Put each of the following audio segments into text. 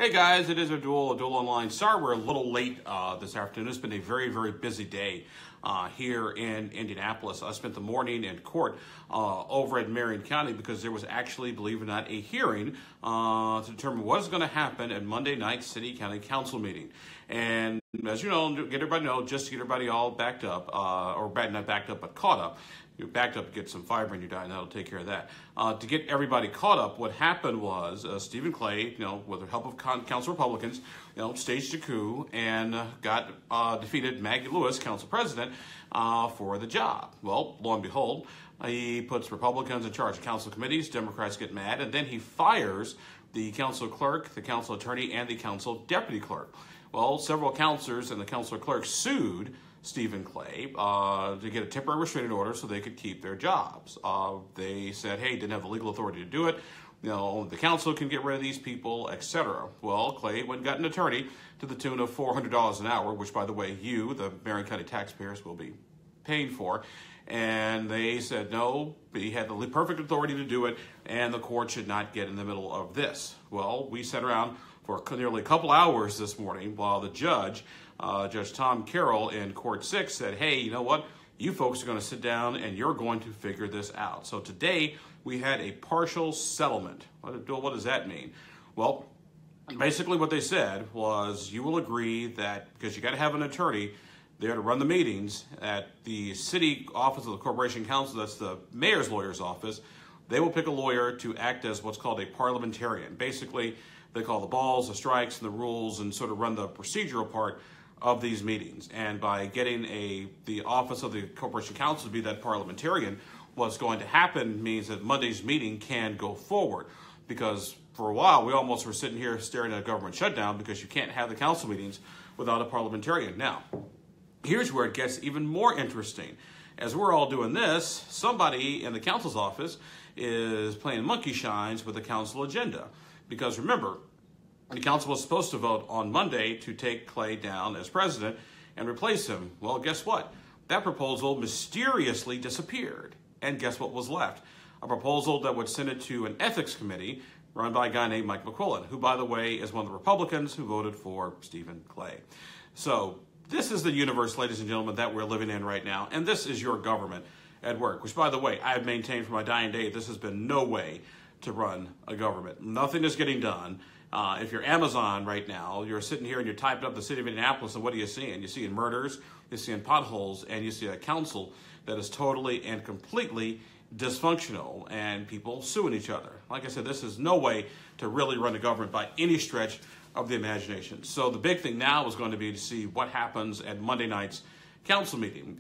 Hey guys, it is Abdul Online. Sorry we're a little late this afternoon. It's been a very, very busy day here in Indianapolis. I spent the morning in court over at Marion County because there was actually, believe it or not, a hearing to determine what is going to happen at Monday night City County Council meeting. And as you know, get everybody know, just to get everybody all backed up, or not backed up, but caught up. You're backed up, get some fiber in your diet, and that'll take care of that. To get everybody caught up, what happened was Stephen Clay, with the help of Council Republicans, staged a coup and got defeated Maggie Lewis, Council President, for the job. Well, lo and behold, he puts Republicans in charge of council committees. Democrats get mad, and then he fires the council clerk, the council attorney, and the council deputy clerk. Well, several councilors and the council clerk sued Stephen Clay to get a temporary restraining order so they could keep their jobs. They said, hey, didn't have the legal authority to do it. The council can get rid of these people, etc. Well, Clay went and got an attorney to the tune of $400 an hour, which, by the way, you, the Marion County taxpayers, will be paying for. And they said, no, he had the perfect authority to do it, and the court should not get in the middle of this. Well, we sat around for nearly a couple hours this morning while the judge, Judge Tom Carroll in Court 6 said, hey, you know what? You folks are going to sit down and you're going to figure this out. So today we had a partial settlement. What does that mean? Well, basically what they said was you will agree that because you got to have an attorney there to run the meetings at the city office of the Corporation Council, that's the mayor's lawyer's office, they will pick a lawyer to act as what's called a parliamentarian. Basically, they call the balls, the strikes, and the rules, and sort of run the procedural part of these meetings. And by getting the office of the Corporation Council to be that parliamentarian, what's going to happen means that Monday's meeting can go forward. Because for a while, we almost were sitting here staring at a government shutdown because you can't have the council meetings without a parliamentarian. Now, here's where it gets even more interesting. As we're all doing this, somebody in the council's office is playing monkey shines with the council agenda. Because remember, the council was supposed to vote on Monday to take Clay down as president and replace him. Well, guess what? That proposal mysteriously disappeared. And guess what was left? A proposal that would send it to an ethics committee run by a guy named Mike McQuillan, who, by the way, is one of the Republicans who voted for Stephen Clay. So this is the universe, ladies and gentlemen, that we're living in right now. And this is your government at work, which, by the way, I've maintained for my dying day, this has been no way to run a government. Nothing is getting done. If you're Amazon right now, you're sitting here and you're typing up the city of Indianapolis, and what are you seeing? You're seeing murders, you're seeing potholes, and you see a council that is totally and completely dysfunctional and people suing each other. Like I said, this is no way to really run a government by any stretch of the imagination. So the big thing now is going to be to see what happens at Monday night's council meeting.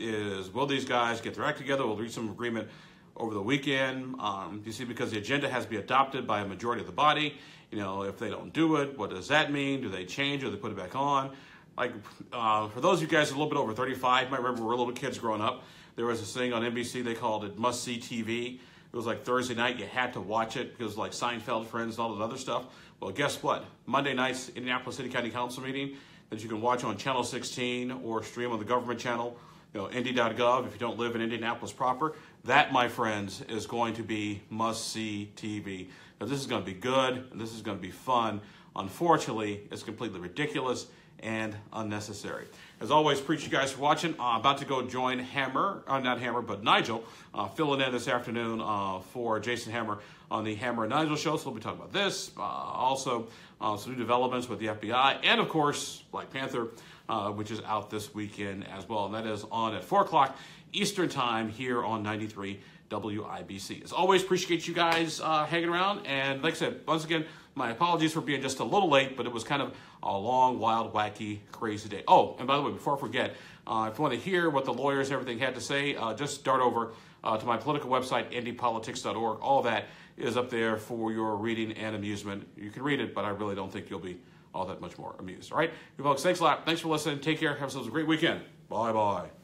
Will these guys get their act together? Will there be some agreement over the weekend? You see, because the agenda has to be adopted by a majority of the body. If they don't do it, what does that mean? Do they change or do they put it back on? Like, for those of you guys a little bit over 35, you might remember we were little kids growing up. There was this thing on NBC, they called it must-see TV. It was like Thursday night, you had to watch it because like Seinfeld, Friends, and all that other stuff. Well, guess what? Monday night's Indianapolis City County Council meeting that you can watch on Channel 16 or stream on the government channel, Indy.gov if you don't live in Indianapolis proper. That, my friends, is going to be must-see TV. Now, this is going to be good, and this is going to be fun. Unfortunately, it's completely ridiculous and unnecessary. As always, appreciate you guys for watching. I'm about to go join Nigel, filling in this afternoon for Jason Hammer on the Hammer and Nigel show. So we'll be talking about this. Also, some new developments with the FBI, and of course, Black Panther, which is out this weekend as well. And that is on at 4 o'clock Eastern Time here on 93 WIBC. As always, appreciate you guys hanging around. And like I said, once again, my apologies for being just a little late, but it was kind of a long, wild, wacky, crazy day. Oh, and by the way, before I forget, if you want to hear what the lawyers and everything had to say, just start over to my political website, indypolitics.org. All that is up there for your reading and amusement. You can read it, but I really don't think you'll be all that much more amused. All right, you folks, thanks a lot. Thanks for listening. Take care. Have yourselves a great weekend. Bye-bye.